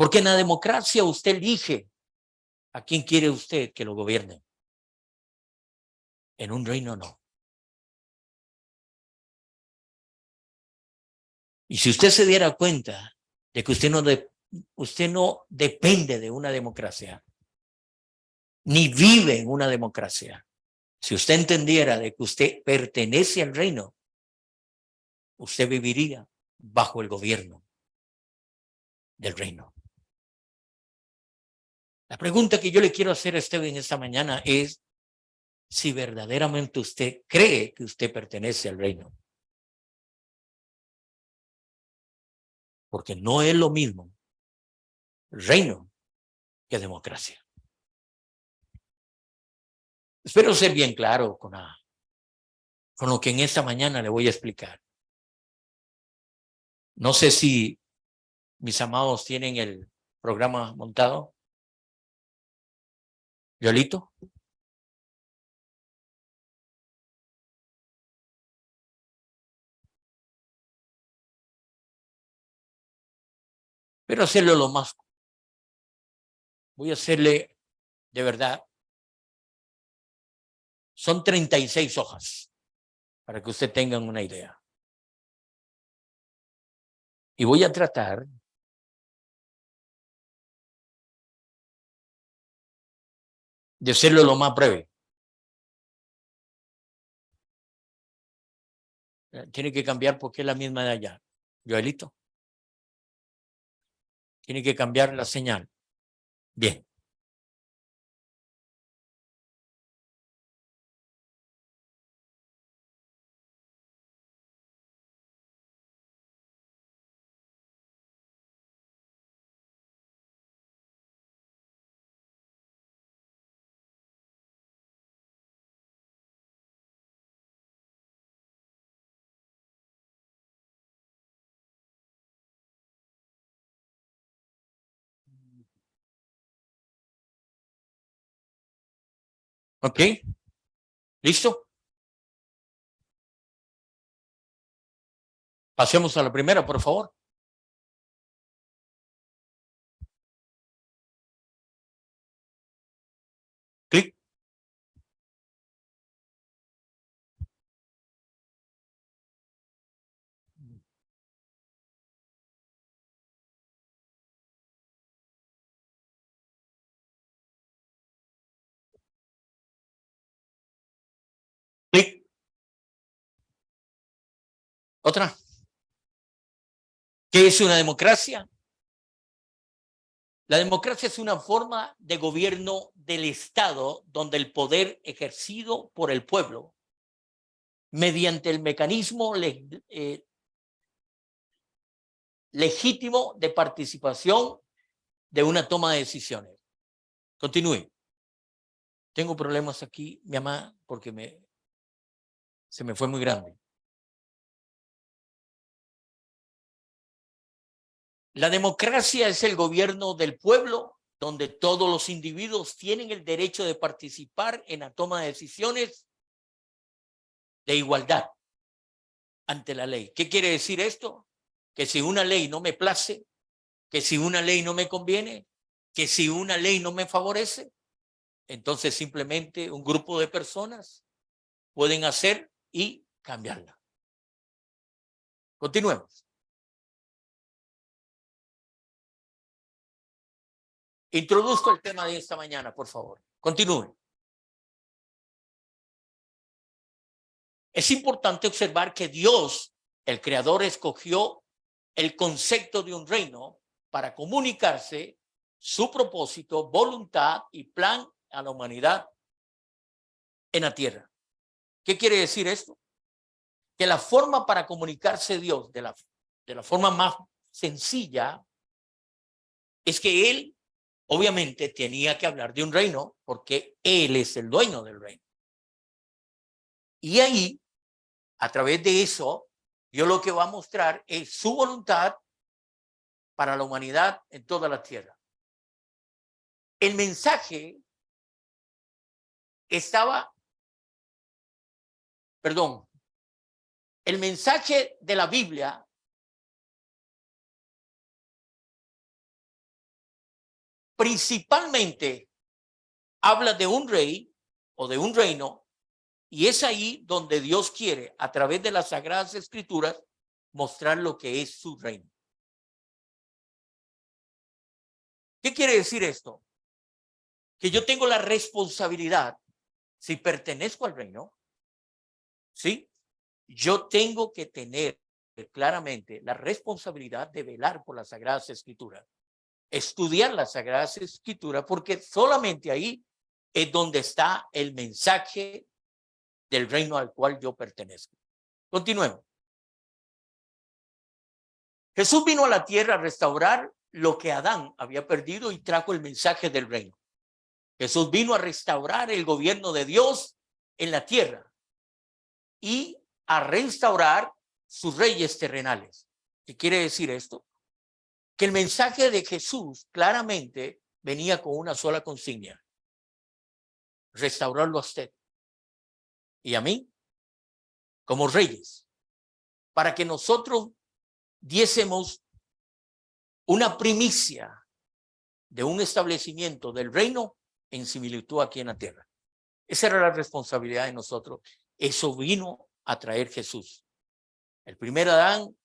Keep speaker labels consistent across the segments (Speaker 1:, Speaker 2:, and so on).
Speaker 1: Porque en la democracia usted elige a quién quiere usted que lo gobierne. En un reino no. Y si usted se diera cuenta de que usted no depende de una democracia, ni vive en una democracia, si usted entendiera de que usted pertenece al reino, usted viviría bajo el gobierno del reino. La pregunta que yo le quiero hacer a usted en esta mañana es si verdaderamente usted cree que usted pertenece al reino. Porque no es lo mismo reino que democracia. Espero ser bien claro con lo que en esta mañana le voy a explicar. No sé si mis amados tienen el programa montado. ¿Yolito? Pero hacerlo lo más. Voy a hacerle de verdad. Son 36 hojas para que usted tenga una idea. Y voy a tratar de hacerlo lo más breve. Tiene que cambiar porque es la misma de allá. Joelito. Tiene que cambiar la señal. Bien. ¿Ok? ¿Listo? Pasemos a la primera, por favor. Clic. Clic. Otra. ¿Qué es una democracia? La democracia es una forma de gobierno del Estado donde el poder ejercido por el pueblo mediante el mecanismo legítimo de participación de una toma de decisiones. Continúe. Tengo problemas aquí, mi mamá, porque se me fue muy grande. La democracia es el gobierno del pueblo donde todos los individuos tienen el derecho de participar en la toma de decisiones de igualdad ante la ley. ¿Qué quiere decir esto? Que si una ley no me place, que si una ley no me conviene, que si una ley no me favorece, entonces simplemente un grupo de personas pueden hacer y cambiarla. Continuemos. Introduzco el tema de esta mañana, por favor. Continúen. Es importante observar que Dios, el creador, escogió el concepto de un reino para comunicarse su propósito, voluntad y plan a la humanidad en la tierra. ¿Qué quiere decir esto? Que la forma para comunicarse Dios de la forma más sencilla es que Él obviamente tenía que hablar de un reino porque Él es el dueño del reino. Y ahí, a través de eso, Dios lo que va a mostrar es su voluntad para la humanidad en toda la tierra. El mensaje estaba, perdón, el mensaje de la Biblia principalmente habla de un rey o de un reino, y es ahí donde Dios quiere, a través de las Sagradas Escrituras, mostrar lo que es su reino. ¿Qué quiere decir esto? Que yo tengo la responsabilidad, si pertenezco al reino, ¿sí? Yo tengo que tener claramente la responsabilidad de velar por las Sagradas Escrituras, estudiar las Sagradas Escrituras, porque solamente ahí es donde está el mensaje del reino al cual yo pertenezco. Continuemos. Jesús vino a la tierra a restaurar lo que Adán había perdido y trajo el mensaje del reino. Jesús vino a restaurar el gobierno de Dios en la tierra y a restaurar sus reyes terrenales. ¿Qué quiere decir esto? Que el mensaje de Jesús claramente venía con una sola consigna: restaurarlo a usted y a mí como reyes, para que nosotros diésemos una primicia de un establecimiento del reino en similitud aquí en la tierra. Esa era la responsabilidad de nosotros. Eso vino a traer Jesús. El primer Adán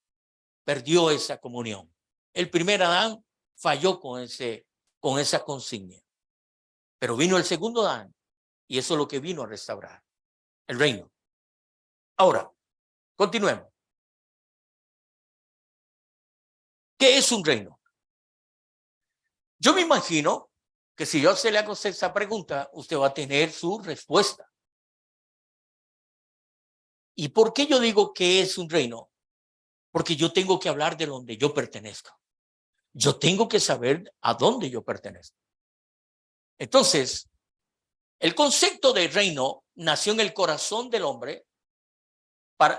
Speaker 1: perdió esa comunión. El primer Adán falló con esa consigna. Pero vino el segundo Adán y eso es lo que vino a restaurar el reino. Ahora, continuemos. ¿Qué es un reino? Yo me imagino que si yo se le hago esa pregunta, usted va a tener su respuesta. ¿Y por qué yo digo que es un reino? Porque yo tengo que hablar de donde yo pertenezco. Yo tengo que saber a dónde yo pertenezco. Entonces, el concepto de reino nació en el corazón del hombre,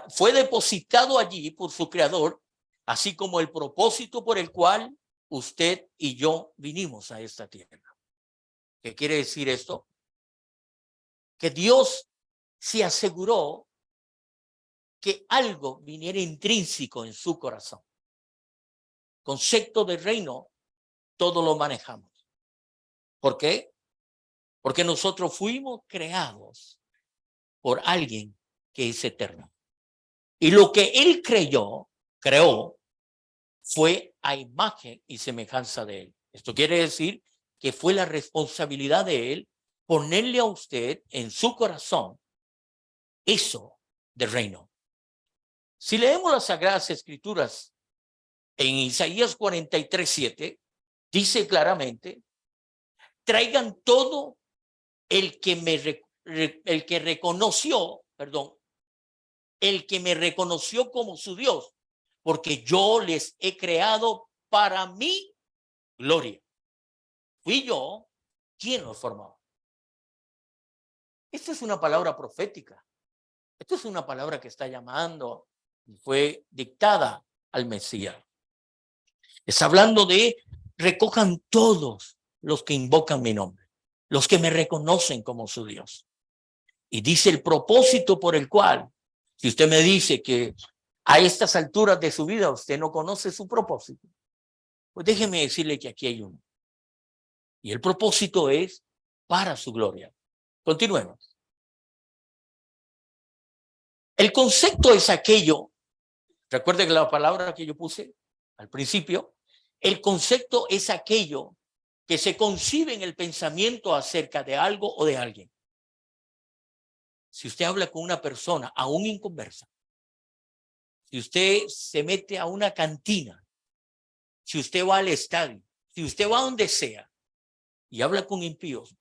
Speaker 1: fue depositado allí por su creador, así como el propósito por el cual usted y yo vinimos a esta tierra. ¿Qué quiere decir esto? Que Dios se aseguró que algo viniera intrínseco en su corazón. Concepto de reino, todo lo manejamos. ¿Por qué? Porque nosotros fuimos creados por alguien que es eterno. Y lo que él creó, fue a imagen y semejanza de él. Esto quiere decir que fue la responsabilidad de él ponerle a usted en su corazón eso del reino. Si leemos las Sagradas Escrituras en Isaías 43:7, dice claramente: traigan todo el que me reconoció como su Dios, porque yo les he creado para mi gloria. Fui yo quien los formó. Esta es una palabra profética. Esta es una palabra que está llamando y fue dictada al Mesías. Está hablando de: recojan todos los que invocan mi nombre, los que me reconocen como su Dios. Y dice el propósito por el cual, si usted me dice que a estas alturas de su vida usted no conoce su propósito, pues déjeme decirle que aquí hay uno. Y el propósito es para su gloria. Continuemos. El concepto es aquello, recuerde que la palabra que yo puse al principio, el concepto es aquello que se concibe en el pensamiento acerca de algo o de alguien. Si usted habla con una persona aún inconversa, si usted se mete a una cantina, si usted va al estadio, si usted va a donde sea y habla con impíos,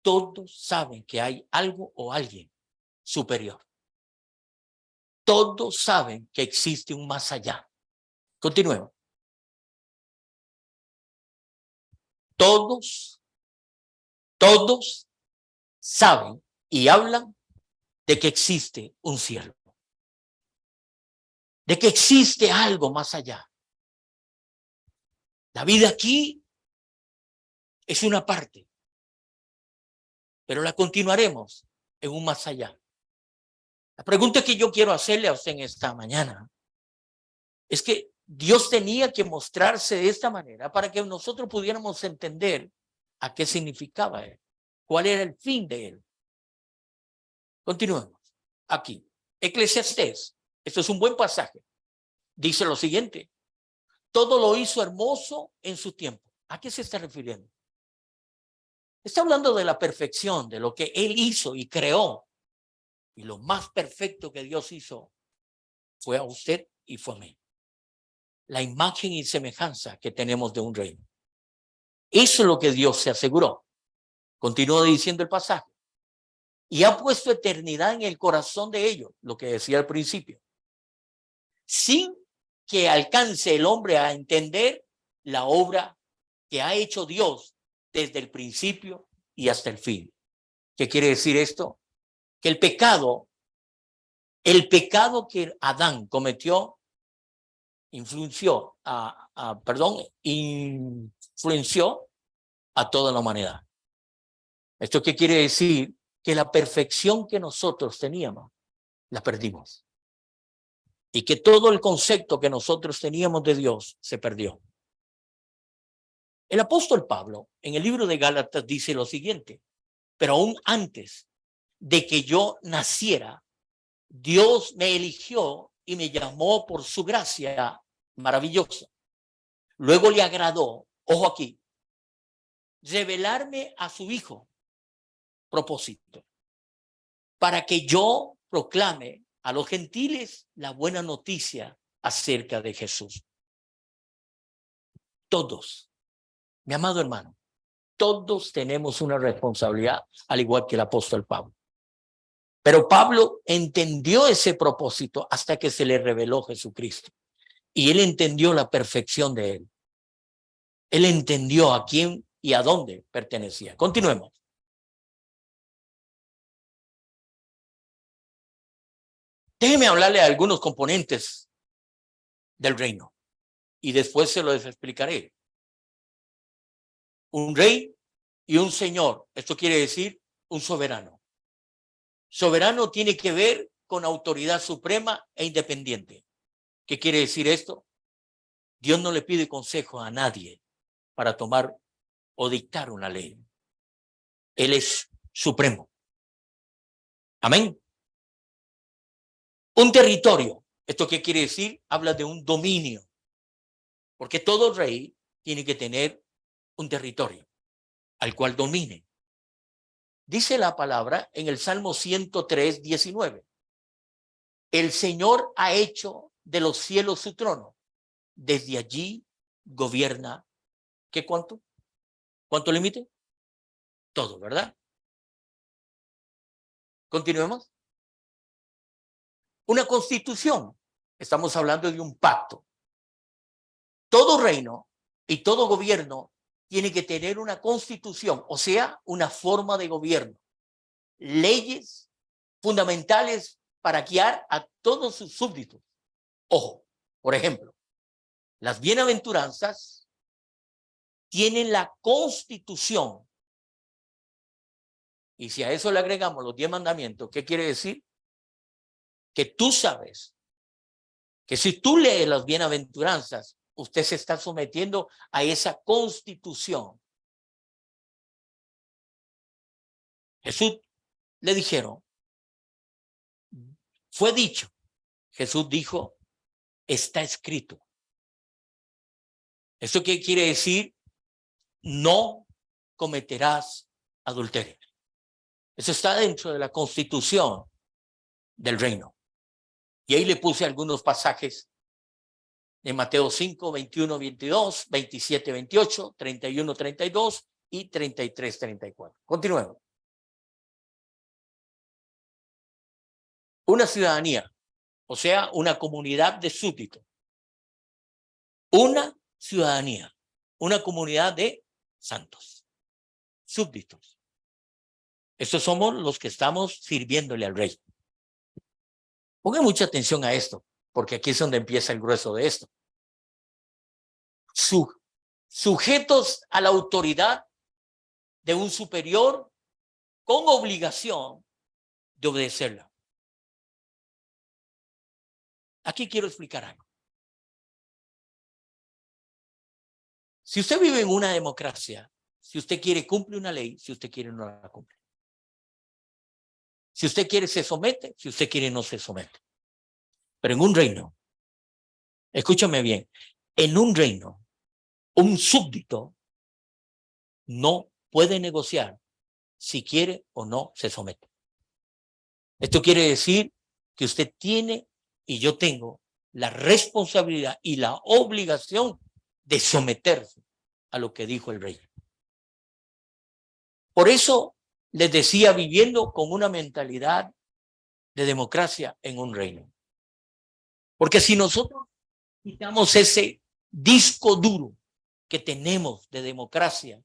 Speaker 1: todos saben que hay algo o alguien superior. Todos saben que existe un más allá. Continuemos. Todos saben y hablan de que existe un cielo, de que existe algo más allá. La vida aquí es una parte, pero la continuaremos en un más allá. La pregunta que yo quiero hacerle a usted en esta mañana es que Dios tenía que mostrarse de esta manera para que nosotros pudiéramos entender a qué significaba él, cuál era el fin de él. Continuemos. Aquí, Eclesiastés, esto es un buen pasaje, dice lo siguiente: todo lo hizo hermoso en su tiempo. ¿A qué se está refiriendo? Está hablando de la perfección, de lo que él hizo y creó. Y lo más perfecto que Dios hizo fue a usted y fue a mí. La imagen y semejanza que tenemos de un reino. Eso es lo que Dios se aseguró. Continúa diciendo el pasaje. Y ha puesto eternidad en el corazón de ellos, lo que decía al principio, sin que alcance el hombre a entender la obra que ha hecho Dios desde el principio y hasta el fin. ¿Qué quiere decir esto? Que el pecado que Adán cometió influenció a toda la humanidad. ¿Esto qué quiere decir? Que la perfección que nosotros teníamos la perdimos. Y que todo el concepto que nosotros teníamos de Dios se perdió. El apóstol Pablo en el libro de Gálatas dice lo siguiente: pero aún antes de que yo naciera, Dios me eligió y me llamó por su gracia maravillosa. Luego le agradó, ojo aquí, revelarme a su Hijo, propósito, para que yo proclame a los gentiles la buena noticia acerca de Jesús. Todos, mi amado hermano, todos tenemos una responsabilidad, al igual que el apóstol Pablo. Pero Pablo entendió ese propósito hasta que se le reveló Jesucristo. Y él entendió la perfección de él. Él entendió a quién y a dónde pertenecía. Continuemos. Déjeme hablarle a algunos componentes del reino y después se los explicaré. Un rey y un señor. Esto quiere decir un soberano. Soberano tiene que ver con autoridad suprema e independiente. ¿Qué quiere decir esto? Dios no le pide consejo a nadie para tomar o dictar una ley. Él es supremo. Amén. Un territorio. ¿Esto qué quiere decir? Habla de un dominio. Porque todo rey tiene que tener un territorio al cual domine. Dice la palabra en el Salmo 103, 19. El Señor ha hecho de los cielos su trono. Desde allí gobierna. ¿Qué cuánto? ¿Cuánto límite? Todo, ¿verdad? Continuemos. Una constitución. Estamos hablando de un pacto. Todo reino y todo gobierno tiene que tener una constitución, o sea, una forma de gobierno. Leyes fundamentales para guiar a todos sus súbditos. Ojo, por ejemplo, las bienaventuranzas tienen la constitución. Y si a eso le agregamos los 10 mandamientos, ¿qué quiere decir? Que tú sabes que si tú lees las bienaventuranzas, usted se está sometiendo a esa constitución. Jesús le dijeron, fue dicho, Jesús dijo, está escrito. ¿Eso qué quiere decir? No cometerás adulterio. Eso está dentro de la constitución del reino. Y ahí le puse algunos pasajes de Mateo 5, 21, 22, 27, 28, 31, 32 y 33, 34. Continuemos. Una ciudadanía, o sea, una comunidad de súbditos. Una ciudadanía, una comunidad de santos, súbditos. Estos somos los que estamos sirviéndole al rey. Pongan mucha atención a esto, porque aquí es donde empieza el grueso de esto. Sujetos a la autoridad de un superior con obligación de obedecerla. Aquí quiero explicar algo. Si usted vive en una democracia, si Si usted quiere, cumple una ley. Si usted quiere, no la cumple. Si usted quiere, se somete. Si usted quiere, no se somete. Pero en un reino, escúchame bien, en un reino, un súbdito no puede negociar si quiere o no se somete. Esto quiere decir que usted tiene y yo tengo la responsabilidad y la obligación de someterse a lo que dijo el rey. Por eso les decía, viviendo con una mentalidad de democracia en un reino. Porque si nosotros quitamos ese disco duro que tenemos de democracia,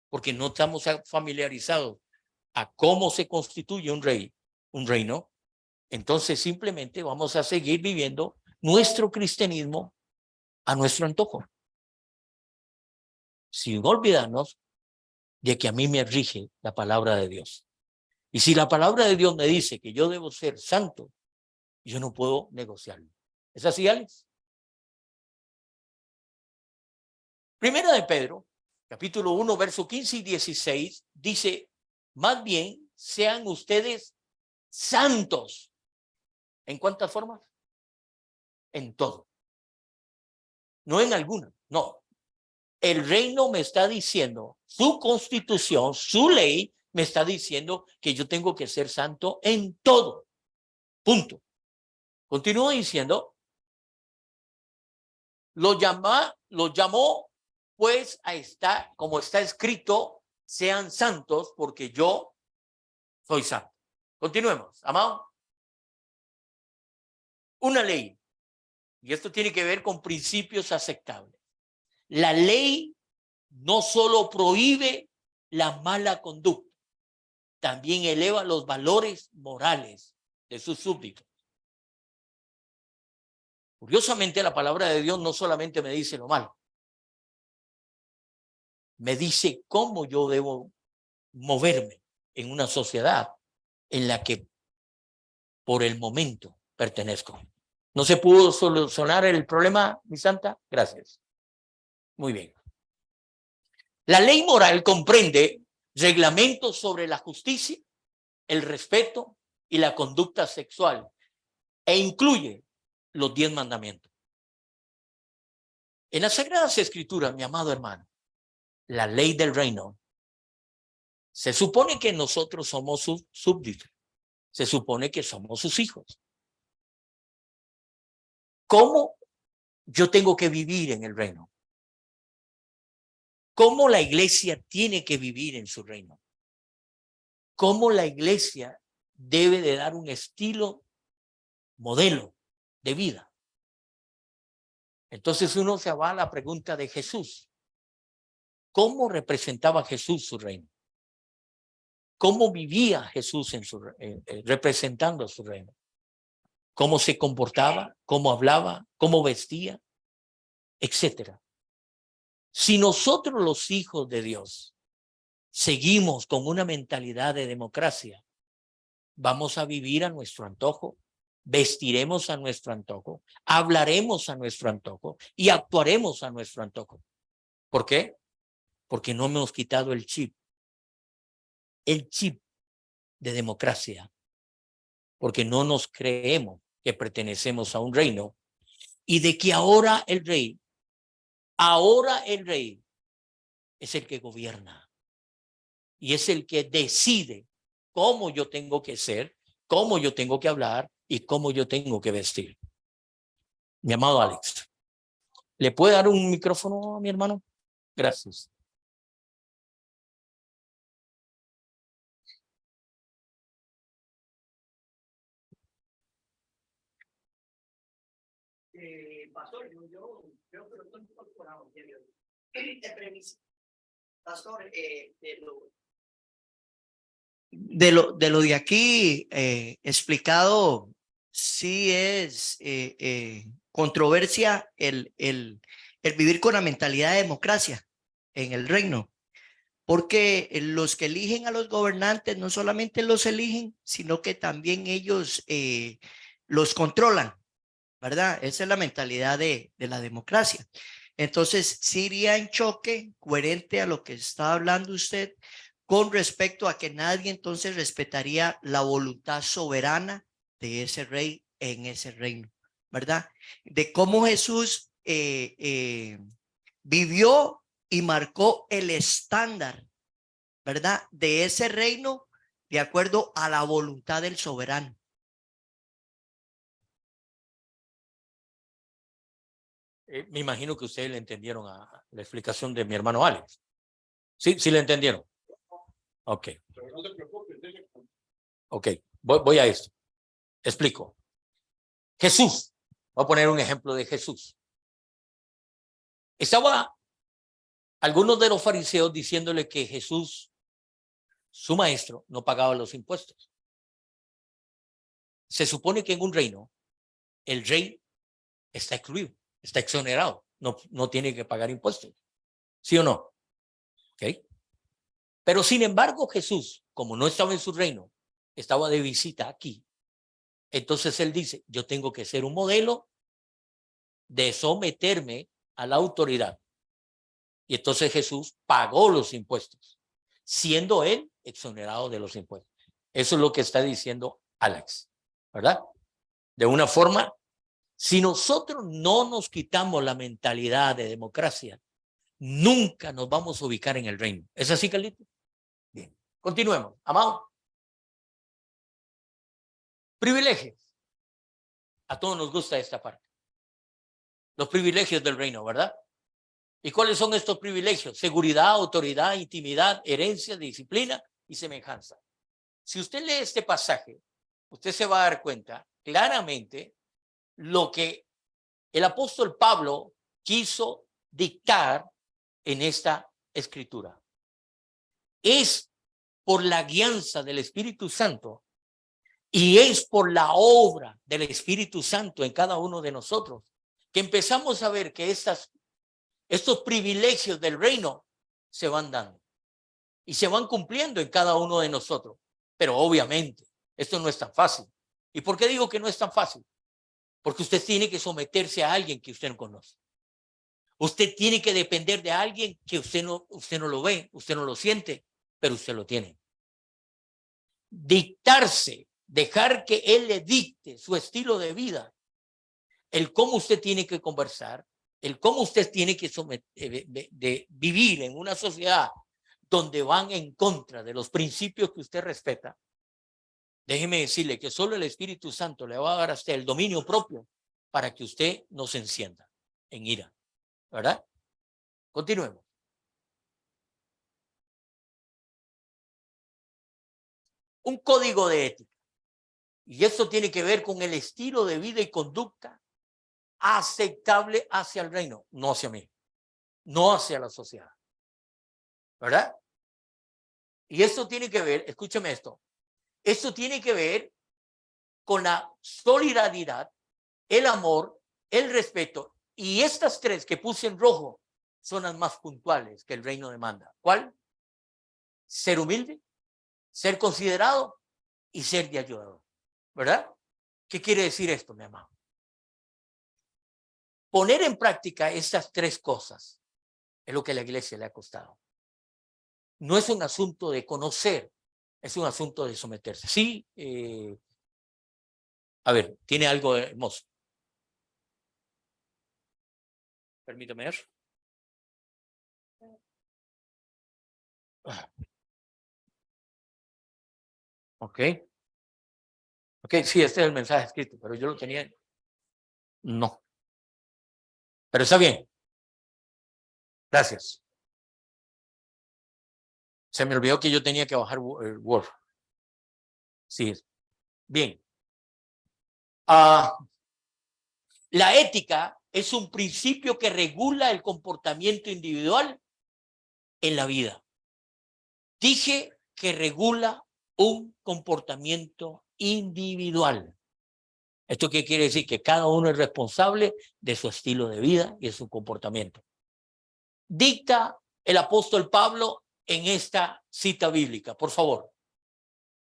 Speaker 1: porque no estamos familiarizados a cómo se constituye un reino, entonces simplemente vamos a seguir viviendo nuestro cristianismo a nuestro antojo, sin olvidarnos de que a mí me rige la palabra de Dios. Y si la palabra de Dios me dice que yo debo ser santo, yo no puedo negociarlo. ¿Es así, Alex? Primera de Pedro, capítulo 1, verso 15 y 16, dice, más bien sean ustedes santos. ¿En cuántas formas? En todo. No en alguna, no. El reino me está diciendo, su constitución, su ley, me está diciendo que yo tengo que ser santo en todo. Punto. Continúa diciendo, lo llamó pues a estar, como está escrito, sean santos porque yo soy santo. Continuemos, amado. Una ley, y esto tiene que ver con principios aceptables. La ley no solo prohíbe la mala conducta, también eleva los valores morales de sus súbditos. Curiosamente, la palabra de Dios no solamente me dice lo malo, me dice cómo yo debo moverme en una sociedad en la que por el momento pertenezco. ¿No se pudo solucionar el problema, mi santa? Gracias. Muy bien. La ley moral comprende reglamentos sobre la justicia, el respeto y la conducta sexual e incluye los 10 mandamientos. En las Sagradas Escrituras, mi amado hermano, la ley del reino, se supone que nosotros somos sus súbditos, se supone que somos sus hijos. ¿Cómo yo tengo que vivir en el reino? ¿Cómo la iglesia tiene que vivir en su reino? ¿Cómo la iglesia debe de dar un estilo modelo de vida? Entonces uno se va a la pregunta de Jesús. ¿Cómo representaba Jesús su reino? ¿Cómo vivía Jesús representando su reino? ¿Cómo se comportaba? ¿Cómo hablaba? ¿Cómo vestía? Etcétera. Si nosotros los hijos de Dios seguimos con una mentalidad de democracia, vamos a vivir a nuestro antojo, vestiremos a nuestro antojo, hablaremos a nuestro antojo y actuaremos a nuestro antojo. ¿Por qué? Porque no hemos quitado el chip de democracia, porque no nos creemos que pertenecemos a un reino y de que ahora el rey es el que gobierna y es el que decide cómo yo tengo que ser, cómo yo tengo que hablar y cómo yo tengo que vestir. Mi amado Alex, ¿le puede dar un micrófono a mi hermano? Gracias. Pastor, yo creo que lo estoy incorporado. Pastor, de lo de aquí explicado, sí es controversia el vivir con la mentalidad de democracia en el reino, porque los que eligen a los gobernantes no solamente los eligen, sino que también ellos los controlan, ¿verdad? Esa es la mentalidad de la democracia.
Speaker 2: Entonces, sí iría en choque, coherente a lo que está hablando usted, con respecto a que nadie entonces respetaría la voluntad soberana de ese rey en ese reino, ¿verdad? De cómo Jesús vivió y marcó el estándar, ¿verdad? De ese reino de acuerdo a la voluntad del soberano.
Speaker 1: Me imagino que ustedes le entendieron a la explicación de mi hermano Alex. Sí, sí le entendieron. Ok. Ok, voy a esto. Explico. Jesús, voy a poner un ejemplo de Jesús. Estaba algunos de los fariseos diciéndole que Jesús, su maestro, no pagaba los impuestos. Se supone que en un reino, el rey está excluido, está exonerado, no tiene que pagar impuestos. ¿Sí o no? ¿Ok? Pero sin embargo, Jesús, como no estaba en su reino, estaba de visita aquí. Entonces él dice, yo tengo que ser un modelo de someterme a la autoridad. Y entonces Jesús pagó los impuestos, siendo él exonerado de los impuestos. Eso es lo que está diciendo Alex, ¿verdad? De una forma, si nosotros no nos quitamos la mentalidad de democracia, nunca nos vamos a ubicar en el reino. ¿Es así, Carlito? Bien, continuemos. Amado. Privilegios. A todos nos gusta esta parte. Los privilegios del reino, ¿verdad? ¿Y cuáles son estos privilegios? Seguridad, autoridad, intimidad, herencia, disciplina y semejanza. Si usted lee este pasaje, usted se va a dar cuenta claramente lo que el apóstol Pablo quiso dictar en esta escritura. Es por la guianza del Espíritu Santo y es por la obra del Espíritu Santo en cada uno de nosotros que empezamos a ver que estos privilegios del reino se van dando y se van cumpliendo en cada uno de nosotros. Pero obviamente, esto no es tan fácil. ¿Y por qué digo que no es tan fácil? Porque usted tiene que someterse a alguien que usted no conoce. Usted tiene que depender de alguien que usted no lo ve, usted no lo siente, pero usted lo tiene. Dictarse, dejar que él le dicte su estilo de vida, el cómo usted tiene que conversar, el cómo usted tiene que de vivir en una sociedad donde van en contra de los principios que usted respeta. Déjeme decirle que solo el Espíritu Santo le va a dar a usted el dominio propio para que usted no se encienda en ira, ¿verdad? Continuemos. Un código de ética. Y eso tiene que ver con el estilo de vida y conducta aceptable hacia el reino, no hacia mí, no hacia la sociedad, ¿verdad? Y esto tiene que ver, escúcheme esto tiene que ver con la solidaridad, el amor, el respeto. Y estas tres que puse en rojo son las más puntuales que el reino demanda. ¿Cuál? Ser humilde, ser considerado y ser de ayudador, ¿verdad? ¿Qué quiere decir esto, mi amado? Poner en práctica estas tres cosas es lo que a la iglesia le ha costado. No es un asunto de conocer, es un asunto de someterse. Sí, a ver, tiene algo hermoso. Permítame ver. Ok. Ok, sí, este es el mensaje escrito, pero yo lo tenía. No. Pero está bien. Gracias. Se me olvidó que yo tenía que bajar el Word. Sí. Bien. La ética es un principio que regula el comportamiento individual en la vida. Dije que regula un comportamiento individual. ¿Esto qué quiere decir? Que cada uno es responsable de su estilo de vida y de su comportamiento. Dicta el apóstol Pablo en esta cita bíblica, por favor.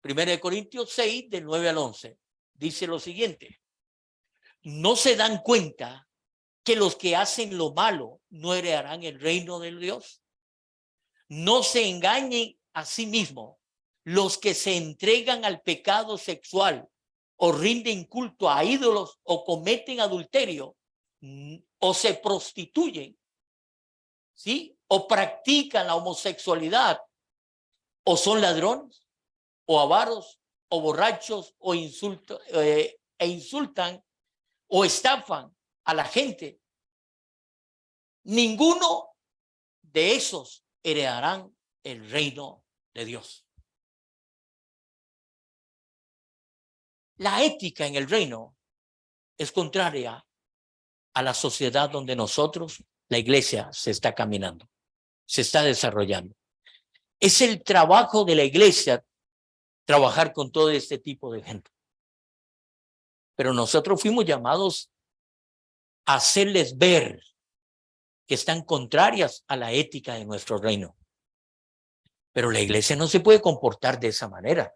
Speaker 1: 1 Corintios 6, del 9 al 11. Dice lo siguiente. ¿No se dan cuenta que los que hacen lo malo no heredarán el reino de Dios? No se engañen a sí mismos. Los que se entregan al pecado sexual o rinden culto a ídolos o cometen adulterio o se prostituyen, ¿sí? O practican la homosexualidad o son ladrones o avaros o borrachos o insultan o estafan a la gente. Ninguno de esos heredarán el reino de Dios. La ética en el reino es contraria a la sociedad donde nosotros, la iglesia, se está caminando, se está desarrollando. Es el trabajo de la iglesia trabajar con todo este tipo de gente. Pero nosotros fuimos llamados a hacerles ver que están contrarias a la ética de nuestro reino. Pero la iglesia no se puede comportar de esa manera.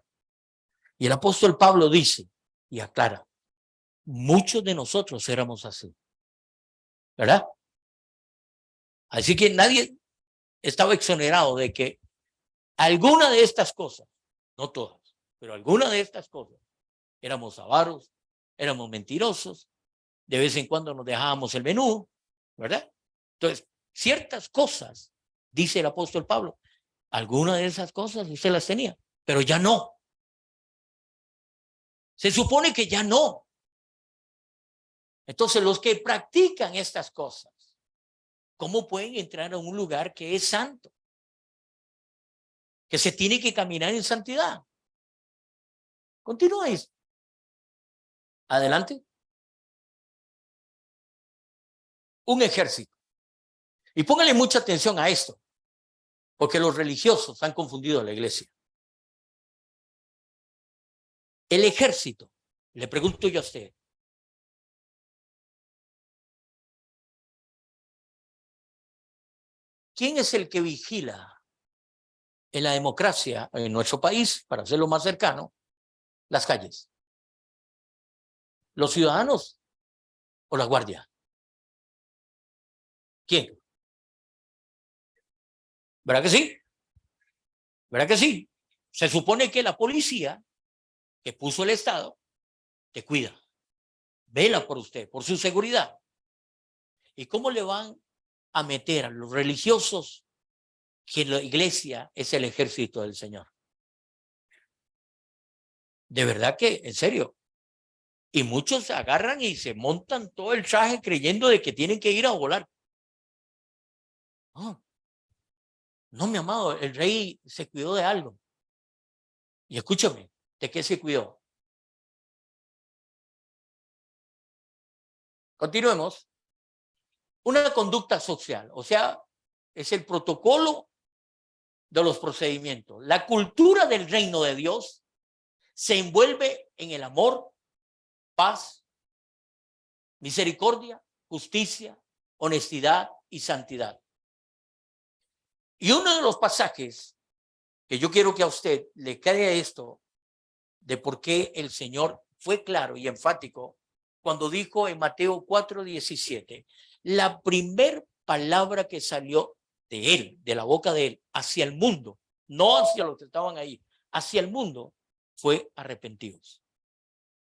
Speaker 1: Y el apóstol Pablo dice y aclara, muchos de nosotros éramos así, ¿verdad? Así que nadie estaba exonerado de que alguna de estas cosas, no todas, pero alguna de estas cosas, éramos avaros, éramos mentirosos, de vez en cuando nos dejábamos el menú, ¿verdad? Entonces, ciertas cosas, dice el apóstol Pablo, algunas de esas cosas usted las tenía, pero ya no. Se supone que ya no. Entonces, los que practican estas cosas, ¿cómo pueden entrar a un lugar que es santo? Que se tiene que caminar en santidad. Continúa esto. Adelante. Un ejército. Y póngale mucha atención a esto, porque los religiosos han confundido a la iglesia. El ejército, le pregunto yo a usted, ¿quién es el que vigila en la democracia en nuestro país, para hacerlo más cercano, las calles? ¿Los ciudadanos o la guardia? ¿Quién? ¿Verdad que sí? ¿Verdad que sí? Se supone que la policía que puso el Estado te cuida, vela por usted, por su seguridad. ¿Y cómo le van a meter a los religiosos que la iglesia es el ejército del Señor? De verdad que, en serio. Y muchos se agarran y se montan todo el traje creyendo de que tienen que ir a volar. Oh, no, mi amado, el rey se cuidó de algo. Y escúchame, ¿de qué se cuidó? Continuemos. Una conducta social, o sea, es el protocolo de los procedimientos. La cultura del reino de Dios se envuelve en el amor, paz, misericordia, justicia, honestidad y santidad. Y uno de los pasajes que yo quiero que a usted le quede esto de por qué el Señor fue claro y enfático cuando dijo en Mateo 4:17, la primer palabra que salió de él, de la boca de él, hacia el mundo, no hacia los que estaban ahí, hacia el mundo, fue arrepentidos.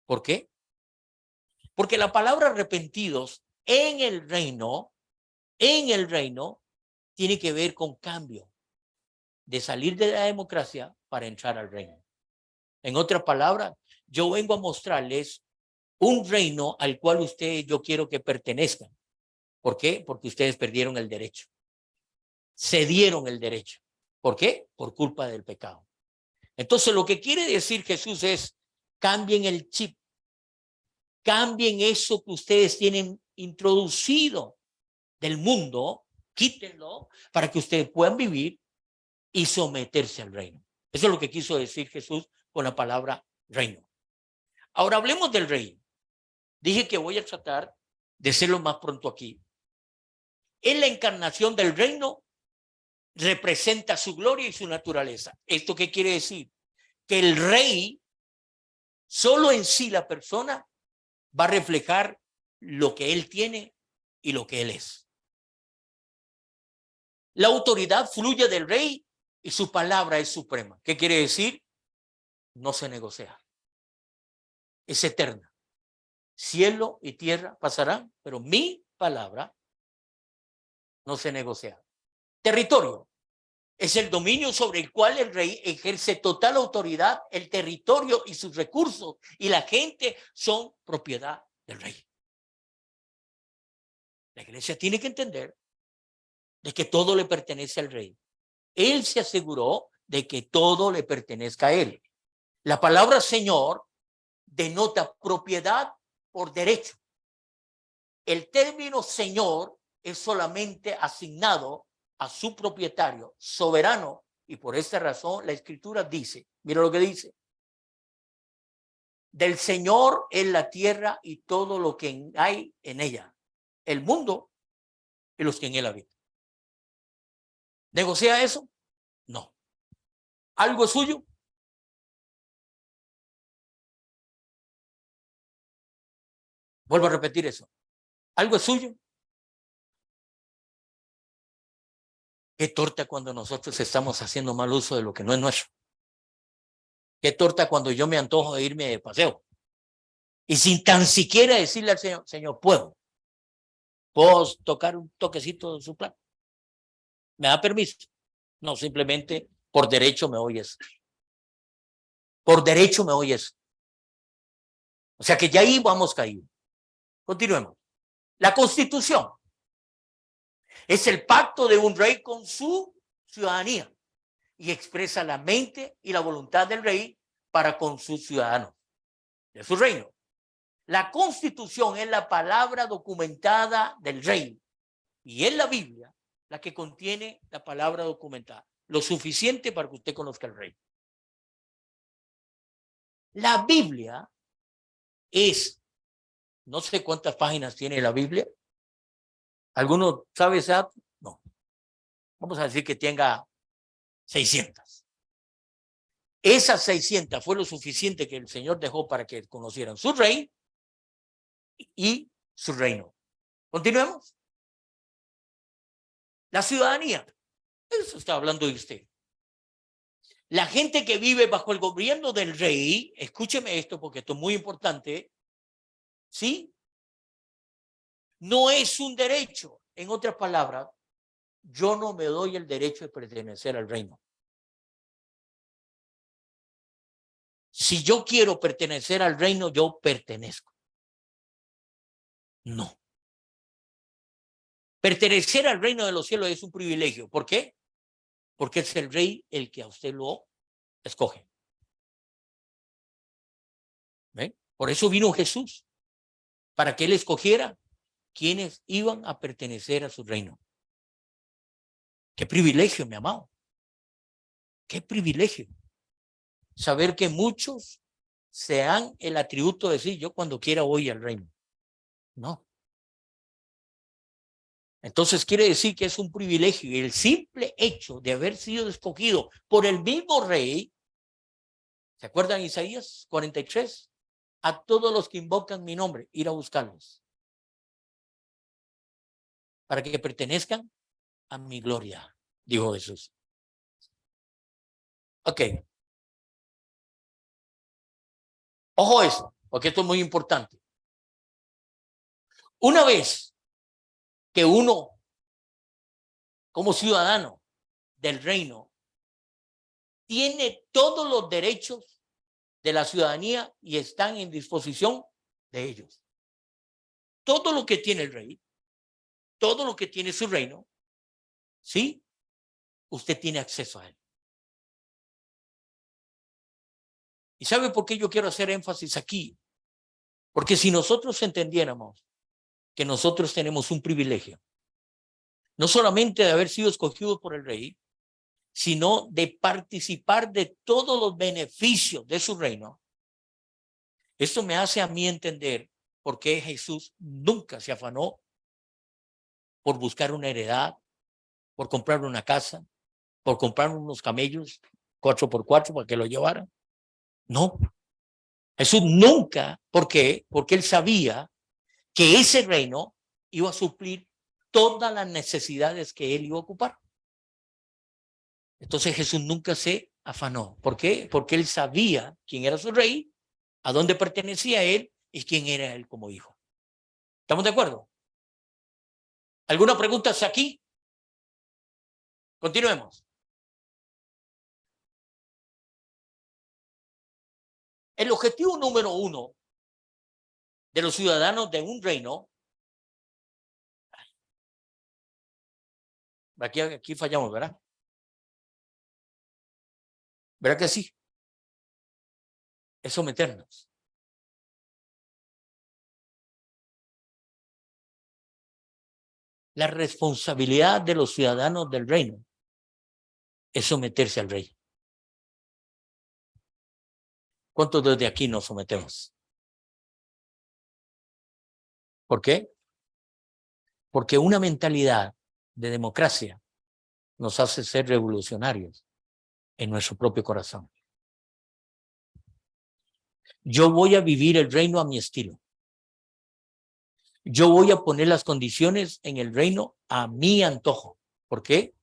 Speaker 1: ¿Por qué? Porque la palabra arrepentidos en el reino, tiene que ver con cambio, de salir de la democracia para entrar al reino. En otras palabras, yo vengo a mostrarles un reino al cual yo quiero que pertenezcan. ¿Por qué? Porque ustedes perdieron el derecho. Cedieron el derecho. ¿Por qué? Por culpa del pecado. Entonces, lo que quiere decir Jesús es, cambien el chip. Cambien eso que ustedes tienen introducido del mundo, quítenlo para que ustedes puedan vivir y someterse al reino. Eso es lo que quiso decir Jesús con la palabra reino. Ahora hablemos del reino. Dije que voy a tratar de ser lo más pronto aquí. En la encarnación del reino representa su gloria y su naturaleza. ¿Esto qué quiere decir? Que el rey, solo en sí la persona, va a reflejar lo que él tiene y lo que él es. La autoridad fluye del rey y su palabra es suprema. ¿Qué quiere decir? No se negocia. Es eterna. Cielo y tierra pasarán, pero mi palabra no se negocia. Territorio es el dominio sobre el cual el rey ejerce total autoridad. El territorio y sus recursos y la gente son propiedad del rey. La iglesia tiene que entender de que todo le pertenece al rey. Él se aseguró de que todo le pertenezca a él. La palabra Señor denota propiedad por derecho. El término Señor es solamente asignado a su propietario soberano, y por esta razón la Escritura dice, mira lo que dice: del Señor es la tierra y todo lo que hay en ella, el mundo y los que en él habitan. ¿Negocia eso? No. ¿Algo es suyo? Vuelvo a repetir eso. ¿Algo es suyo? Qué torta cuando nosotros estamos haciendo mal uso de lo que no es nuestro. Qué torta cuando yo me antojo de irme de paseo y sin tan siquiera decirle al Señor, Señor, ¿puedo tocar un toquecito de su plan? ¿Me da permiso? No, simplemente por derecho me oyes. Por derecho me oyes. O sea que ya ahí vamos caído. Continuemos. La Constitución es el pacto de un rey con su ciudadanía y expresa la mente y la voluntad del rey para con sus ciudadanos de su reino. La Constitución es la palabra documentada del rey y es la Biblia la que contiene la palabra documentada, lo suficiente para que usted conozca al rey. La Biblia es, no sé cuántas páginas tiene la Biblia. ¿Alguno sabe ese dato? No. Vamos a decir que tenga 600. Esas 600 fue lo suficiente que el Señor dejó para que conocieran su rey y su reino. Continuemos. La ciudadanía. Eso está hablando de usted. La gente que vive bajo el gobierno del rey, escúcheme esto porque esto es muy importante, ¿sí? No es un derecho. En otras palabras, yo no me doy el derecho de pertenecer al reino. Si yo quiero pertenecer al reino, yo pertenezco. No. Pertenecer al reino de los cielos es un privilegio. ¿Por qué? Porque es el rey el que a usted lo escoge. ¿Ven? Por eso vino Jesús, para que él escogiera quienes iban a pertenecer a su reino. Qué privilegio, mi amado. Qué privilegio. Saber que muchos se dan el atributo de decir, yo cuando quiera voy al reino. No. Entonces quiere decir que es un privilegio, y el simple hecho de haber sido escogido por el mismo rey, ¿se acuerdan Isaías 43? A todos los que invocan mi nombre, ir a buscarlos, para que pertenezcan a mi gloria, dijo Jesús. Ok. Ojo eso, porque esto es muy importante. Una vez que uno, como ciudadano del reino, tiene todos los derechos de la ciudadanía y están en disposición de ellos. Todo lo que tiene el rey, todo lo que tiene su reino, ¿sí? Usted tiene acceso a él. ¿Y sabe por qué yo quiero hacer énfasis aquí? Porque si nosotros entendiéramos que nosotros tenemos un privilegio, no solamente de haber sido escogidos por el rey, sino de participar de todos los beneficios de su reino, esto me hace a mí entender por qué Jesús nunca se afanó por buscar una heredad, por comprar una casa, por comprar unos camellos 4x4 para que lo llevaran. No. Jesús nunca. ¿Por qué? Porque él sabía que ese reino iba a suplir todas las necesidades que él iba a ocupar. Entonces Jesús nunca se afanó. ¿Por qué? Porque él sabía quién era su rey, a dónde pertenecía él y quién era él como hijo. ¿Estamos de acuerdo? ¿Alguna pregunta hacia aquí? Continuemos. El objetivo número 1 de los ciudadanos de un reino, aquí fallamos, ¿verdad? ¿Verdad que sí? Es someternos. La responsabilidad de los ciudadanos del reino es someterse al rey. ¿Cuántos desde aquí nos sometemos? ¿Por qué? Porque una mentalidad de democracia nos hace ser revolucionarios en nuestro propio corazón. Yo voy a vivir el reino a mi estilo. Yo voy a poner las condiciones en el reino a mi antojo. ¿Por qué?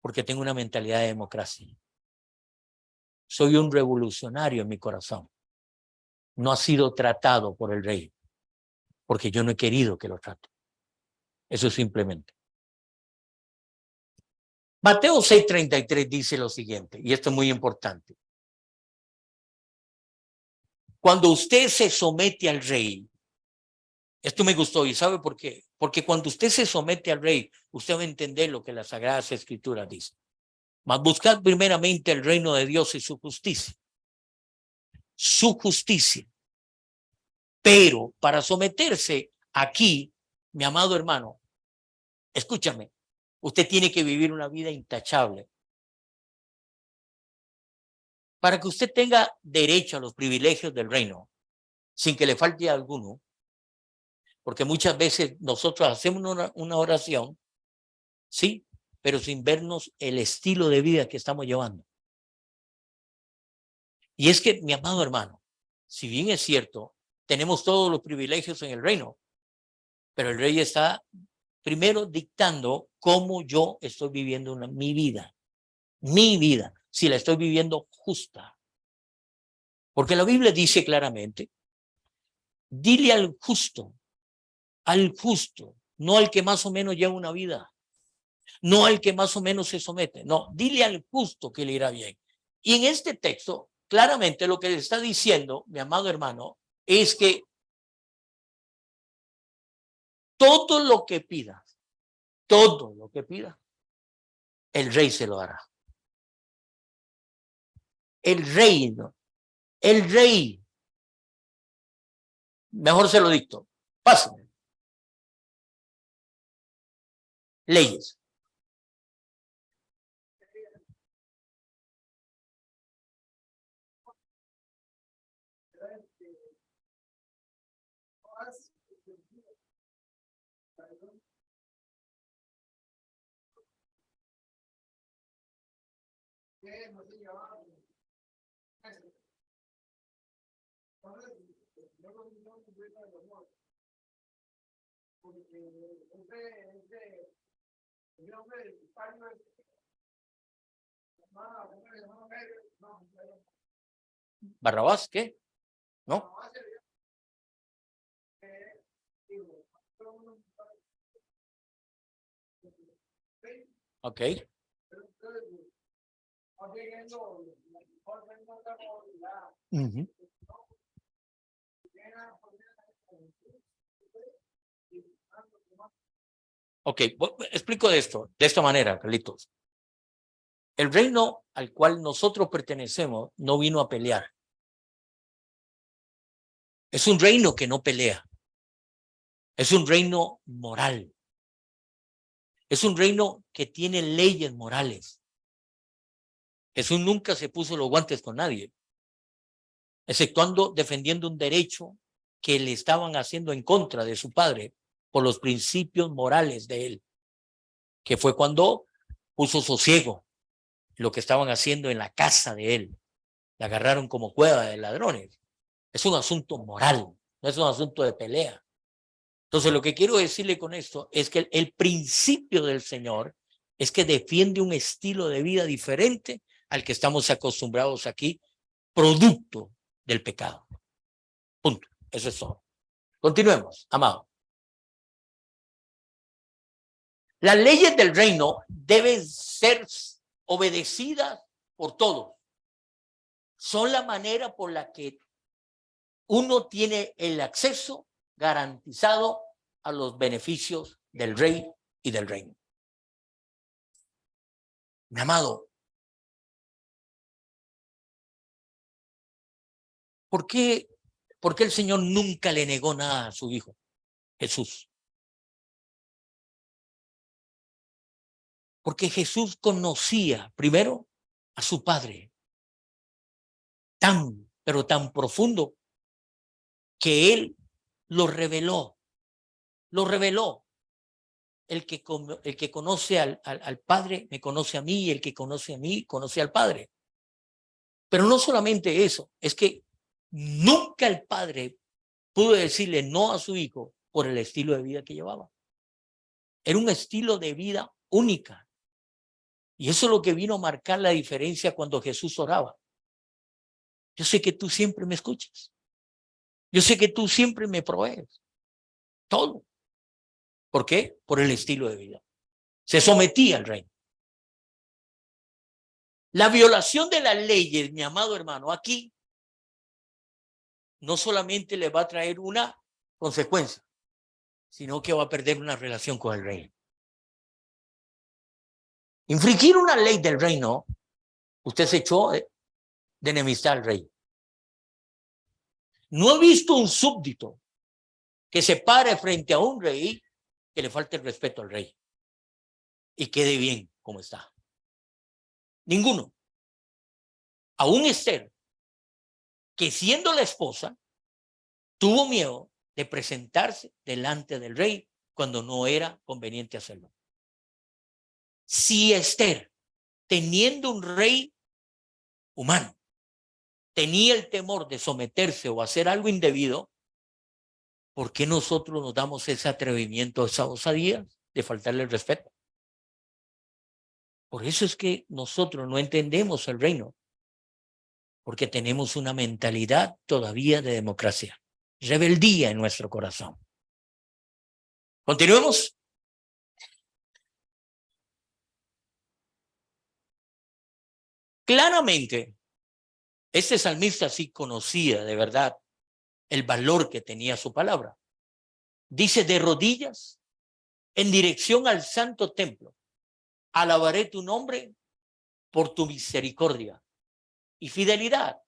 Speaker 1: Porque tengo una mentalidad de democracia. Soy un revolucionario en mi corazón. No ha sido tratado por el rey, porque yo no he querido que lo trate. Eso es simplemente. Mateo 6:33 dice lo siguiente, y esto es muy importante. Cuando usted se somete al rey, esto me gustó, ¿y sabe por qué? Porque cuando usted se somete al rey, usted va a entender lo que las Sagradas Escrituras dicen. Mas buscad primeramente el reino de Dios y su justicia. Su justicia. Pero para someterse aquí, mi amado hermano, escúchame, usted tiene que vivir una vida intachable. Para que usted tenga derecho a los privilegios del reino, sin que le falte alguno, porque muchas veces nosotros hacemos una oración, sí, pero sin vernos el estilo de vida que estamos llevando. Y es que, mi amado hermano, si bien es cierto, tenemos todos los privilegios en el reino, pero el rey está primero dictando cómo yo estoy viviendo mi vida, si la estoy viviendo justa. Porque la Biblia dice claramente, dile al justo, no al que más o menos lleva una vida, no al que más o menos se somete, no, dile al justo que le irá bien. Y en este texto, claramente lo que le está diciendo, mi amado hermano, es que todo lo que pida, el rey se lo dará. El rey, mejor se lo dicto, pásame. Leyes. Barrabás, ¿qué? ¿No? Ok. Uh-huh. Ok, explico de esta manera, Carlitos. El reino al cual nosotros pertenecemos no vino a pelear. Es un reino que no pelea. Es un reino moral. Es un reino que tiene leyes morales. Jesús nunca se puso los guantes con nadie, exceptuando defendiendo un derecho que le estaban haciendo en contra de su padre por los principios morales de él, que fue cuando puso sosiego lo que estaban haciendo en la casa de él. La agarraron como cueva de ladrones. Es un asunto moral, no es un asunto de pelea. Entonces, lo que quiero decirle con esto es que el principio del Señor es que defiende un estilo de vida diferente al que estamos acostumbrados aquí, producto del pecado. Punto. Eso es todo. Continuemos, amado. Las leyes del reino deben ser obedecidas por todos. Son la manera por la que uno tiene el acceso garantizado a los beneficios del rey y del reino. Mi amado, ¿por qué el Señor nunca le negó nada a su hijo, Jesús? Porque Jesús conocía primero a su Padre pero tan profundo que Él lo reveló. Lo reveló. El que conoce al Padre me conoce a mí, y el que conoce a mí conoce al Padre. Pero no solamente eso, es que nunca el Padre pudo decirle no a su hijo por el estilo de vida que llevaba. Era un estilo de vida única. Y eso es lo que vino a marcar la diferencia cuando Jesús oraba. Yo sé que tú siempre me escuchas. Yo sé que tú siempre me provees. Todo. ¿Por qué? Por el estilo de vida. Se sometía al reino. La violación de las leyes, mi amado hermano, aquí no solamente le va a traer una consecuencia, sino que va a perder una relación con el reino. Infringir una ley del reino, usted se echó de enemistad al rey. No he visto un súbdito que se pare frente a un rey que le falte el respeto al rey y quede bien como está. Ninguno. Aún Esther, que siendo la esposa, tuvo miedo de presentarse delante del rey cuando no era conveniente hacerlo. Si Esther, teniendo un rey humano, tenía el temor de someterse o hacer algo indebido, ¿por qué nosotros nos damos ese atrevimiento, esa osadía de faltarle el respeto? Por eso es que nosotros no entendemos el reino, porque tenemos una mentalidad todavía de democracia, rebeldía en nuestro corazón. Continuemos. Claramente, este salmista sí conocía de verdad el valor que tenía su palabra. Dice, de rodillas, en dirección al santo templo, alabaré tu nombre por tu misericordia y fidelidad,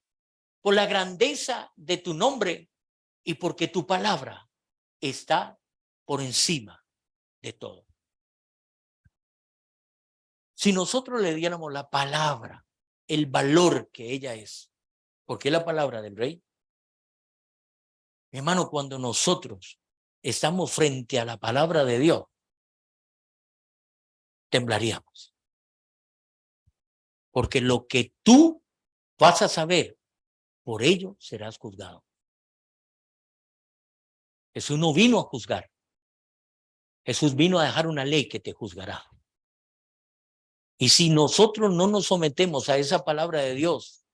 Speaker 1: por la grandeza de tu nombre y porque tu palabra está por encima de todo. Si nosotros le diéramos la palabra, el valor que ella es, porque es la palabra del rey, mi hermano, cuando nosotros estamos frente a la palabra de Dios, temblaríamos. Porque lo que tú vas a saber, por ello serás juzgado. Jesús no vino a juzgar. Jesús vino a dejar una ley que te juzgará. Y si nosotros no nos sometemos a esa palabra de Dios,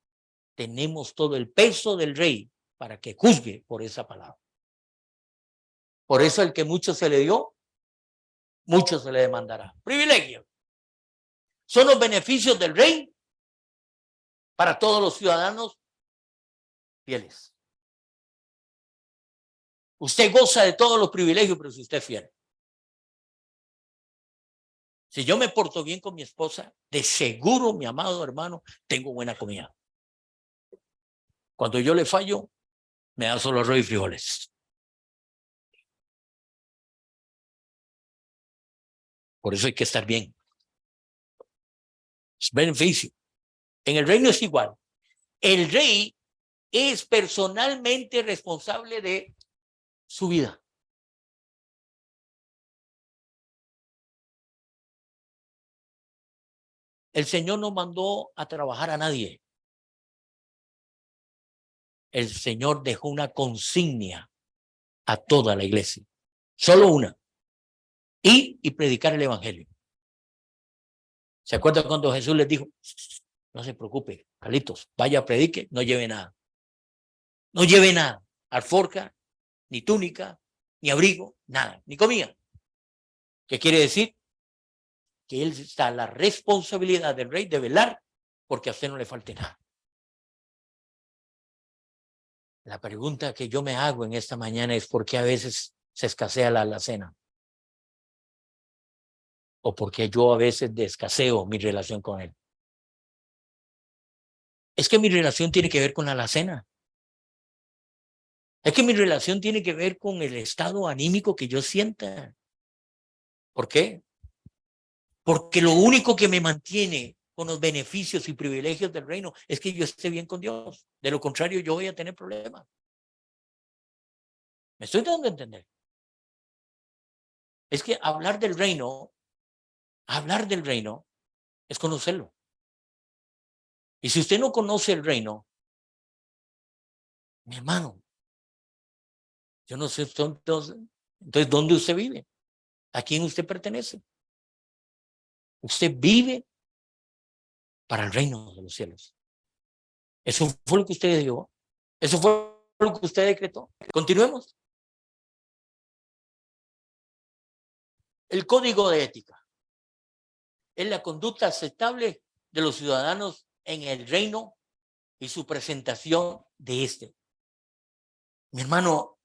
Speaker 1: tenemos todo el peso del rey para que juzgue por esa palabra. Por eso el que mucho se le dio, mucho se le demandará. Privilegio. Son los beneficios del rey para todos los ciudadanos fieles. Usted goza de todos los privilegios, pero si usted es fiel. Si yo me porto bien con mi esposa, de seguro, mi amado hermano, tengo buena comida. Cuando yo le fallo, me da solo arroz y frijoles. Por eso hay que estar bien. Es beneficio. En el reino es igual. El rey es personalmente responsable de su vida. El Señor no mandó a trabajar a nadie. El Señor dejó una consigna a toda la iglesia. Solo una. Ir y predicar el evangelio. ¿Se acuerdan cuando Jesús les dijo, no se preocupe, Carlitos, vaya, predique, no lleve nada? No lleve nada, alforja, ni túnica, ni abrigo, nada, ni comida. ¿Qué quiere decir? Que él está la responsabilidad del rey de velar porque a usted no le falte nada. La pregunta que yo me hago en esta mañana es por qué a veces se escasea la alacena. O por qué yo a veces escaseo mi relación con él. Es que mi relación tiene que ver con la alacena. Es que mi relación tiene que ver con el estado anímico que yo sienta. ¿Por qué? Porque lo único que me mantiene con los beneficios y privilegios del reino es que yo esté bien con Dios. De lo contrario, yo voy a tener problemas. ¿Me estoy dando a entender? Es que hablar del reino es conocerlo. Y si usted no conoce el reino, mi hermano, yo no sé entonces, ¿dónde usted vive? ¿A quién usted pertenece? Usted vive para el reino de los cielos. Eso fue lo que usted dijo. Eso fue lo que usted decretó. Continuemos. El código de ética es la conducta aceptable de los ciudadanos en el reino y su presentación de este. Mi hermano,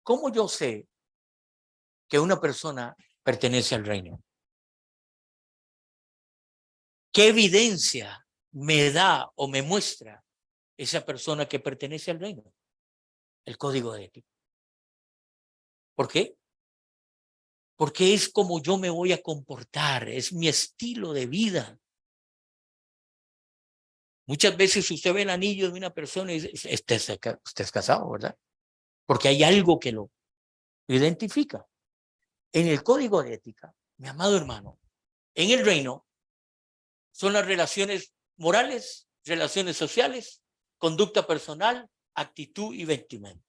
Speaker 1: ¿cómo yo sé que una persona pertenece al reino? ¿Qué evidencia me da o me muestra esa persona que pertenece al reino? El código de ética. ¿Por qué? Porque es como yo me voy a comportar, es mi estilo de vida. Muchas veces usted ve el anillo de una persona y dice, usted es casado, ¿verdad? Porque hay algo que lo identifica. En el código de ética, mi amado hermano, en el reino son las relaciones morales, relaciones sociales, conducta personal, actitud y vestimenta.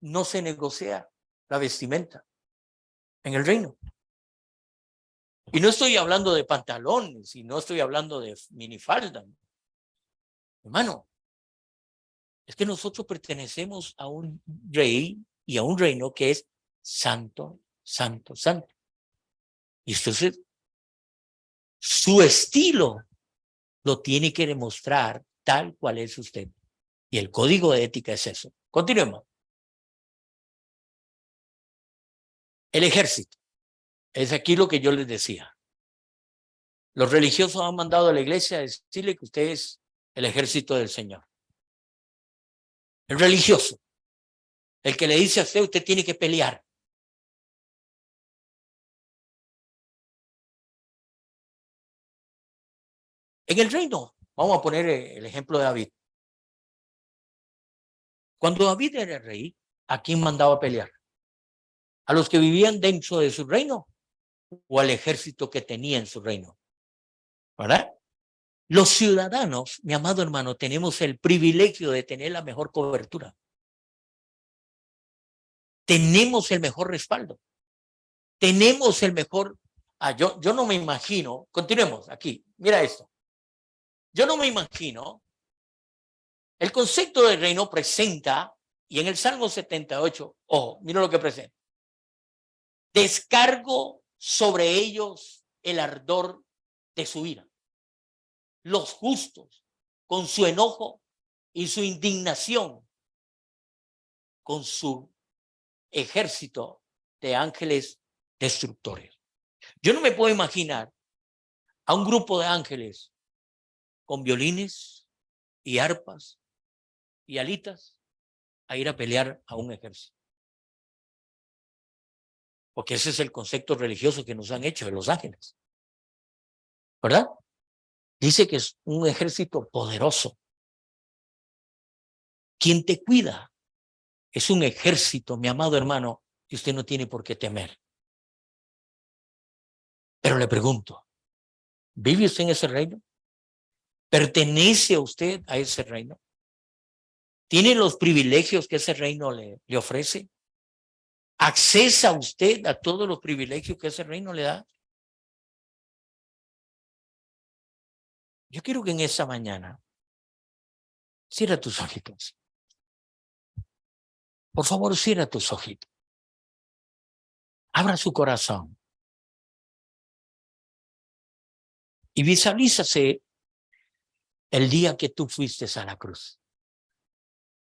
Speaker 1: No se negocia la vestimenta en el reino. Y no estoy hablando de pantalones y no estoy hablando de minifalda. Hermano, es que nosotros pertenecemos a un rey y a un reino que es santo, santo, santo. Y entonces su estilo lo tiene que demostrar tal cual es usted. Y el código de ética es eso. Continuemos. El ejército. Es aquí lo que yo les decía. Los religiosos han mandado a la iglesia a decirle que usted es el ejército del Señor. El religioso. El que le dice a usted, usted tiene que pelear. En el reino, vamos a poner el ejemplo de David. Cuando David era rey, ¿a quién mandaba a pelear? ¿A los que vivían dentro de su reino o al ejército que tenía en su reino? ¿Verdad? Los ciudadanos, mi amado hermano, tenemos el privilegio de tener la mejor cobertura. Tenemos el mejor respaldo. Tenemos el mejor... yo no me imagino, continuemos aquí, mira esto. Yo no me imagino, el concepto del reino presenta, y en el Salmo 78, ojo, mira lo que presenta. Descargo sobre ellos el ardor de su ira. Los justos, con su enojo y su indignación, con su ejército de ángeles destructores. Yo no me puedo imaginar a un grupo de ángeles con violines y arpas y alitas a ir a pelear a un ejército. Porque ese es el concepto religioso que nos han hecho de los ángeles. ¿Verdad? Dice que es un ejército poderoso. Quien te cuida es un ejército, mi amado hermano, que usted no tiene por qué temer. Pero le pregunto, ¿vive usted en ese reino? ¿Pertenece a usted a ese reino? ¿Tiene los privilegios que ese reino le ofrece? ¿Accesa usted a todos los privilegios que ese reino le da? Yo quiero que en esa mañana cierra tus ojitos. Por favor, cierra tus ojitos. Abra su corazón. Y visualízase el día que tú fuiste a la cruz.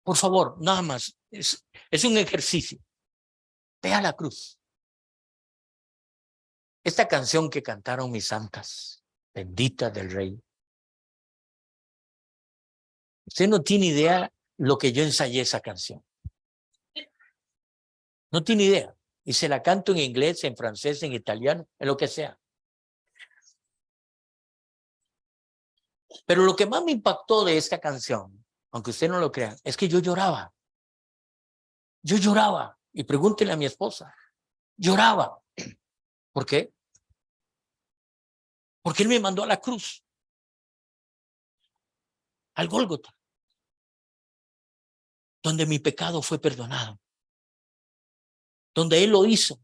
Speaker 1: Por favor, nada más. Es un ejercicio. Ve a la cruz. Esta canción que cantaron mis santas, bendita del Rey. Usted no tiene idea lo que yo ensayé esa canción. No tiene idea. Y se la canto en inglés, en francés, en italiano, en lo que sea. Pero lo que más me impactó de esta canción, aunque usted no lo crea, es que yo lloraba. Yo lloraba. Y pregúntele a mi esposa. Lloraba. ¿Por qué? Porque Él me mandó a la cruz. Al Gólgota. Donde mi pecado fue perdonado. Donde Él lo hizo.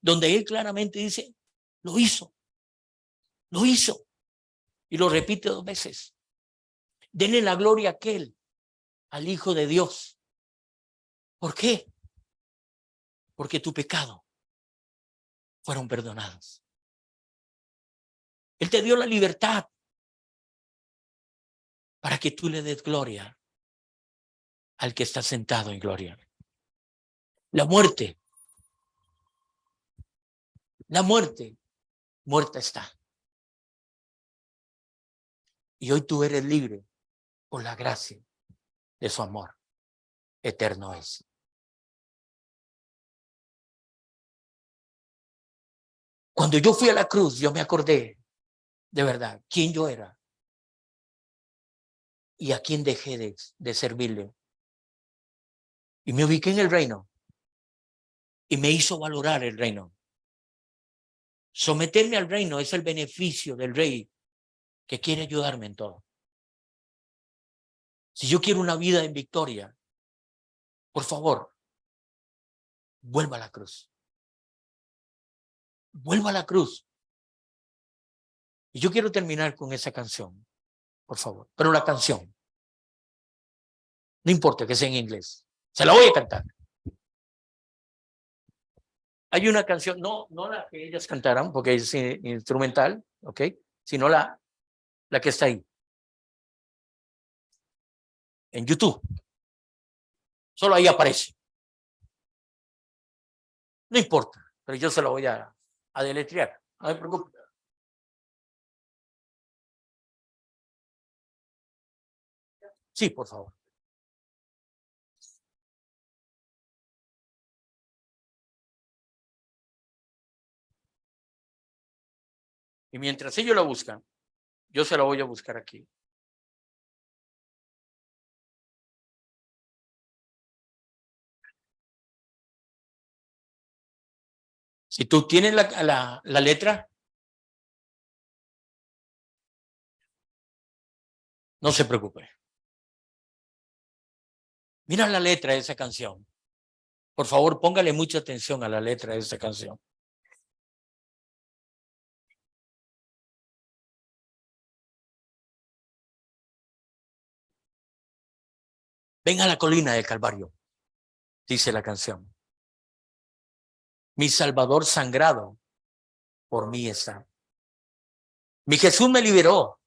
Speaker 1: Donde Él claramente dice, lo hizo. Lo hizo. Y lo repite 2 veces. Denle la gloria a aquel, al Hijo de Dios. ¿Por qué? Porque tu pecado fueron perdonados. Él te dio la libertad para que tú le des gloria al que está sentado en gloria. La muerte, muerta está. Y hoy tú eres libre por la gracia de su amor. Eterno es. Cuando yo fui a la cruz, yo me acordé de verdad quién yo era y a quién dejé de servirle. Y me ubiqué en el reino y me hizo valorar el reino. Someterme al reino es el beneficio del rey que quiere ayudarme en todo. Si yo quiero una vida en victoria, por favor, vuelva a la cruz. Vuelva a la cruz. Y yo quiero terminar con esa canción, por favor. Pero la canción, no importa que sea en inglés, se la voy a cantar. Hay una canción, no la que ellas cantaron, porque es instrumental, ¿ok? Sino la que está ahí. En YouTube. Solo ahí aparece. No importa, pero yo se la voy a deletrear. No me preocupe. Sí, por favor. Y mientras ellos la buscan, yo se la voy a buscar aquí. Si tú tienes la letra, no se preocupe. Mira la letra de esa canción. Por favor, póngale mucha atención a la letra de esa canción. Ven a la colina del Calvario, dice la canción. Mi Salvador sangrado por mí está. Mi Jesús me liberó.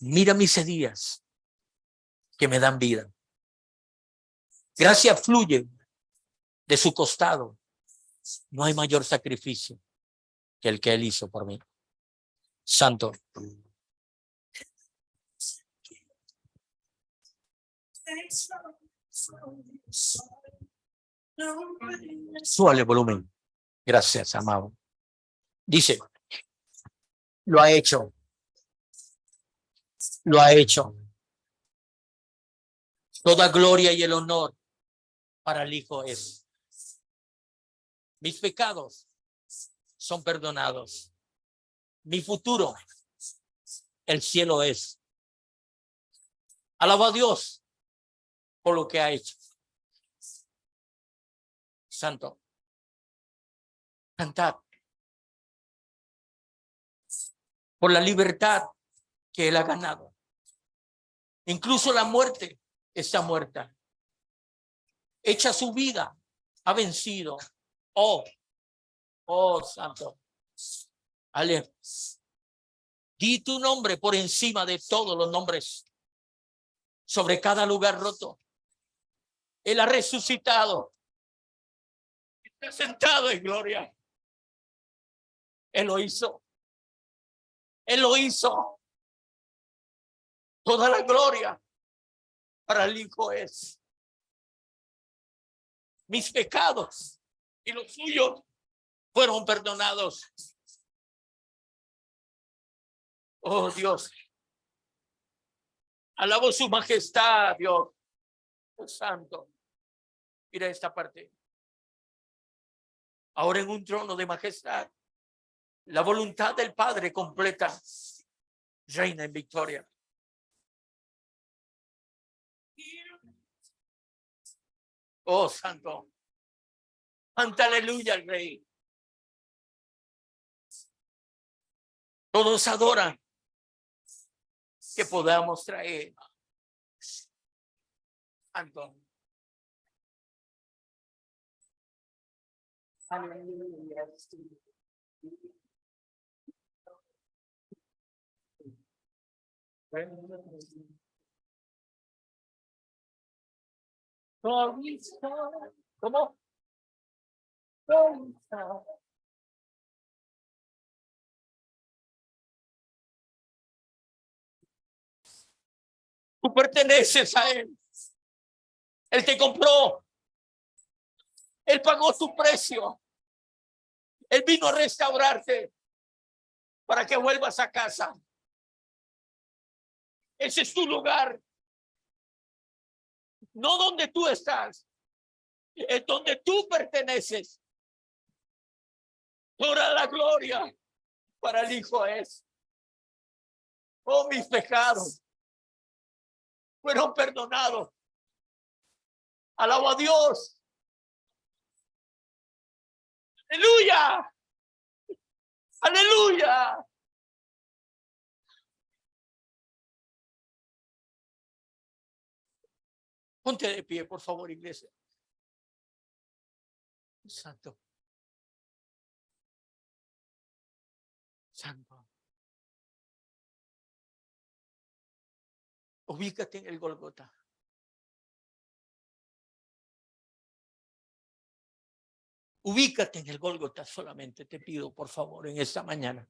Speaker 1: Mira mis heridas que me dan vida. Gracia fluye de su costado. No hay mayor sacrificio que el que Él hizo por mí. Santo. Súbale el volumen. Gracias, amado. Dice, lo ha hecho. Lo ha hecho. Toda gloria y el honor para el Hijo es. Mis pecados son perdonados. Mi futuro, el cielo es. Alaba a Dios por lo que ha hecho. Santo. Cantar por la libertad que él ha ganado. Incluso la muerte está muerta. Echa su vida, ha vencido. Oh, santo. Ale. Di tu nombre por encima de todos los nombres. Sobre cada lugar roto. Él ha resucitado. Está sentado en gloria. Él lo hizo. Él lo hizo. Toda la gloria para el Hijo es. Mis pecados y los suyos fueron perdonados. Oh Dios. Alabo su majestad, Dios. Oh, santo. Mira esta parte. Ahora en un trono de majestad. La voluntad del Padre completa. Reina en victoria. Oh, santo. Canta aleluya al Rey. Todos adoran que podamos traer. Santo. Aleluya. ¿Cómo? Tú perteneces a Él. Él te compró. Él pagó tu precio. Él vino a restaurarte para que vuelvas a casa. Ese es tu lugar. No donde tú estás. Es donde tú perteneces. Toda la gloria para el Hijo es. Oh, mis pecados fueron perdonados. Alabo a Dios. Aleluya. Aleluya. Ponte de pie, por favor, iglesia. Santo. Santo. Ubícate en el Golgota. Ubícate en el Golgota solamente, te pido, por favor, en esta mañana.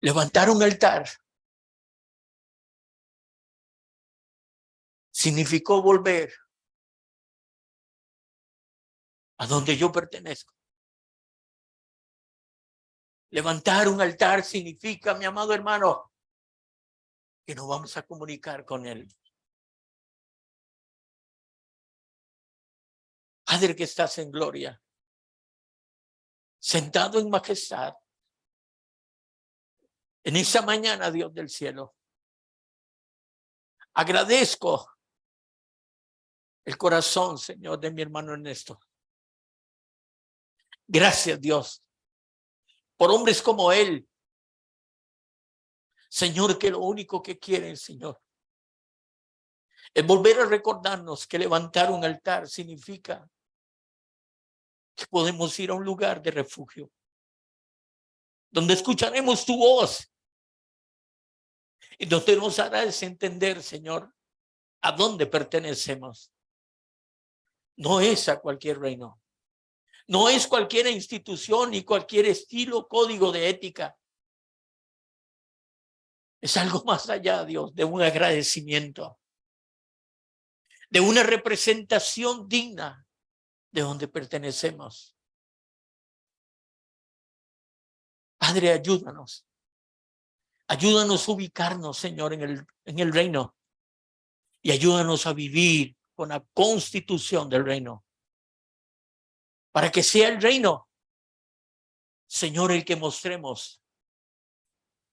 Speaker 1: Levantar un altar significó volver a donde yo pertenezco. Levantar un altar significa, mi amado hermano, que nos vamos a comunicar con Él. Padre que estás en gloria, sentado en majestad, en esa mañana, Dios del cielo, agradezco el corazón, Señor, de mi hermano Ernesto. Gracias, Dios, por hombres como él, Señor, que lo único que quieren, Señor, es volver a recordarnos que levantar un altar significa que podemos ir a un lugar de refugio, donde escucharemos tu voz y donde nos harás entender, Señor, a dónde pertenecemos. No es a cualquier reino, no es cualquier institución ni cualquier estilo, código de ética. Es algo más allá, Dios, de un agradecimiento, de una representación digna de donde pertenecemos. Padre, ayúdanos. Ayúdanos a ubicarnos, Señor, en el reino. Y ayúdanos a vivir con la constitución del reino. Para que sea el reino, Señor, el que mostremos.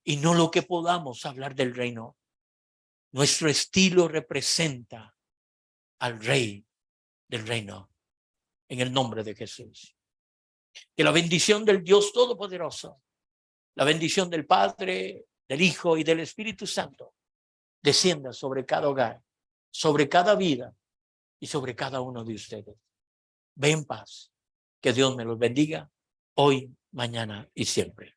Speaker 1: Y no lo que podamos hablar del reino. Nuestro estilo representa al Rey del reino. En el nombre de Jesús. Que la bendición del Dios Todopoderoso, la bendición del Padre, del Hijo y del Espíritu Santo descienda sobre cada hogar, sobre cada vida y sobre cada uno de ustedes. Ve en paz. Que Dios me los bendiga hoy, mañana y siempre.